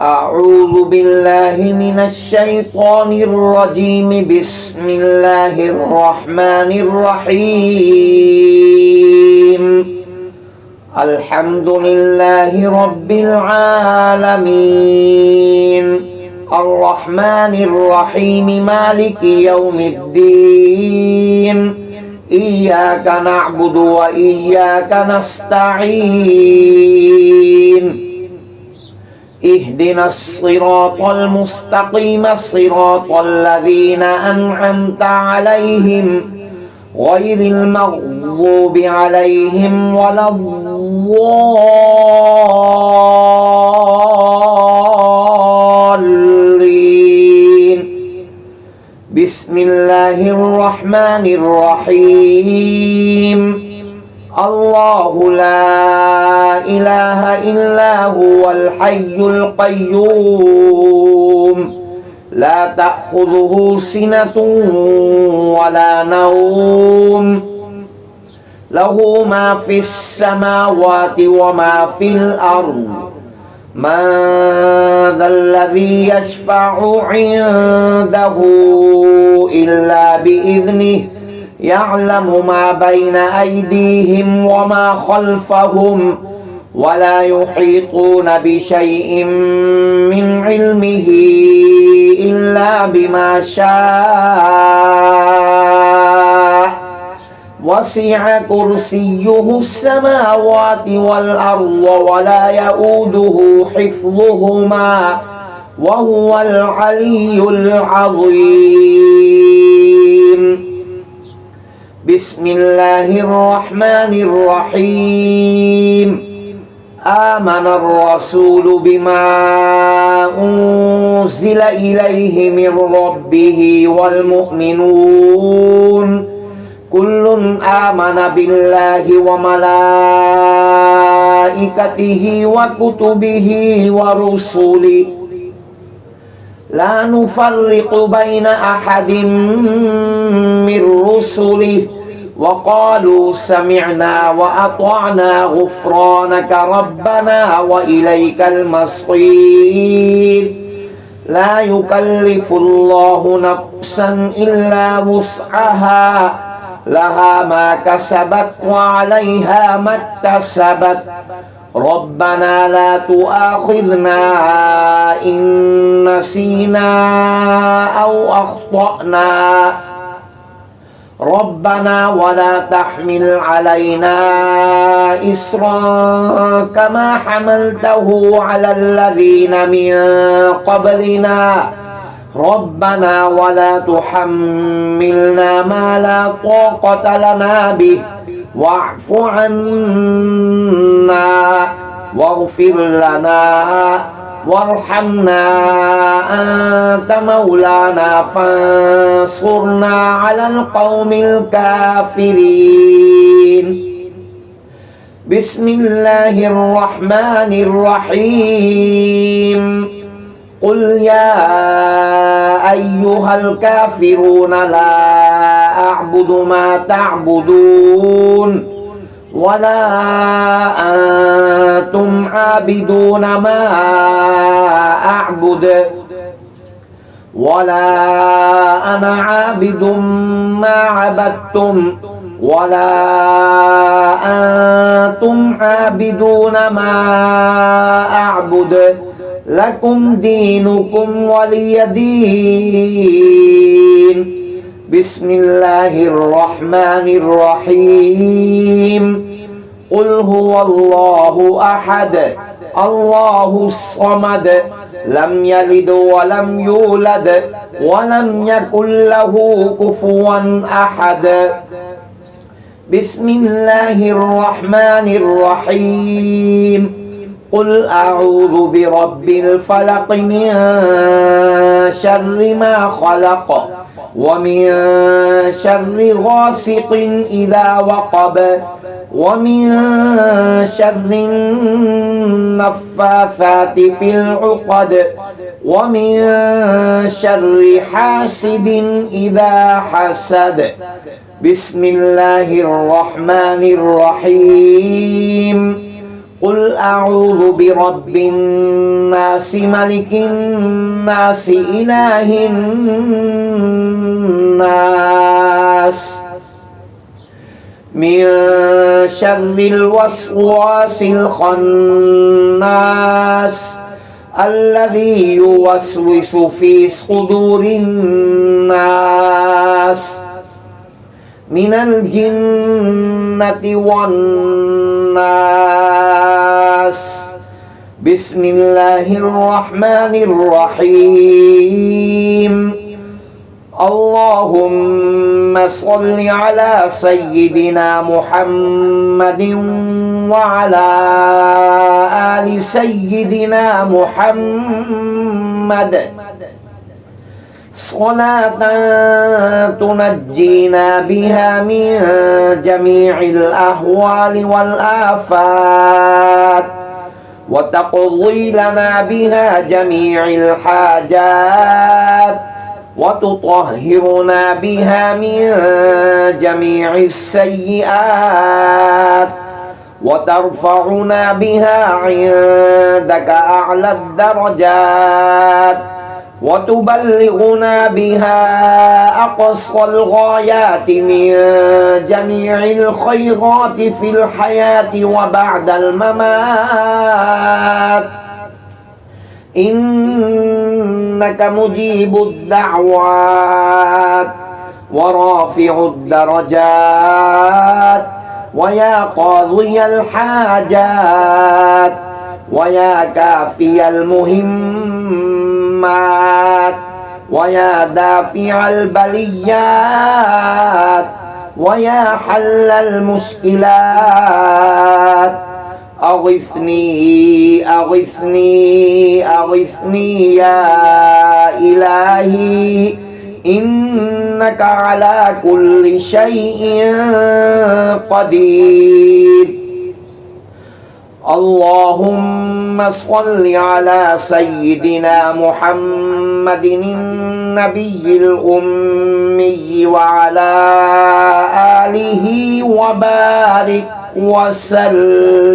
أعوذ بالله من الشيطان الرجيم. بسم الله الرحمن الرحيم. الحمد لله رب العالمين الرحمن الرحيم مالك يوم الدين. إياك نعبد وإياك نستعين. اهدنا الصراط المستقيم صراط الذين أنعمت عليهم غير المغضوب عليهم ولا الضالين. بسم الله الرحمن الرحيم. الله لا إله إلا هو الحي القيوم لا تأخذه سنة ولا نوم له ما في السماوات وما في الأرض. من ذا الذي يشفع عنده إلا بإذنه يعلم ما بين أيديهم وما خلفهم ولا يحيطون بشيء من علمه إلا بما شاء. وسع كرسيه السماوات والأرض ولا يؤوده حفظهما وهو العلي العظيم. بسم الله الرحمن الرحيم. آمن الرسول بما أنزل إليه من ربه والمؤمنون كل آمن بالله وملائكته وكتبه ورسله لا نفرق بين أحد من رسله وقالوا سمعنا وأطعنا غفرانك ربنا وإليك المصير. لا يكلف الله نفسا إلا وسعها لها ما كسبت وعليها ما اكتسبت. ربنا لا تؤاخذنا إن نسينا أو أخطأنا ربنا ولا تحمل علينا إصرا كما حملته على الذين من قبلنا ربنا ولا تحملنا ما لا طاقة لنا به واعف عنا واغفر لنا وارحمنا أنت مولانا فانصرنا على القوم الكافرين. بسم الله الرحمن الرحيم. قل يا أيها الكافرون لا أعبد ما تعبدون ولا أنتم عابدون ما أعبد ولا أنا عابد ما عبدتم ولا أنتم عابدون ما أعبد لكم دينكم ولي دين. بسم الله الرحمن الرحيم. قل هو الله أحد الله الصمد لم يلد ولم يولد ولم يكن له كفوا أحد. بسم الله الرحمن الرحيم. قل أعوذ برب الفلق من شر ما خلق ومن شر غاسق إذا وقب ومن شر النفاثات في العقد ومن شر حاسد إذا حسد. بسم الله الرحمن الرحيم. قل أعوذ برب الناس ملك الناس إله الناس من شر الوسواس الخناس الذي يوسوس في صدور الناس من الجنة والناس. بسم الله الرحمن الرحيم. اللهم صل على سيدنا محمد وعلى آل سيدنا محمد صلاة تنجينا بها من جميع الأهوال والآفات وتقضي لنا بها جميع الحاجات وتطهرنا بها من جميع السيئات وترفعنا بها عندك أعلى الدرجات وتبلغنا بها أقصى الغايات من جميع الخيرات في الحياة وبعد الممات إنك مجيب الدعوات ورافع الدرجات ويا قاضي الحاجات ويا كافي المهمات ويا دافع البليات ويا حل المشكلات أغثني أغثني أغثني يا إلهي إنك على كل شيء قدير. اللهم صل على سيدنا محمد النبي الأمي وعلى آله وبارك وسلم.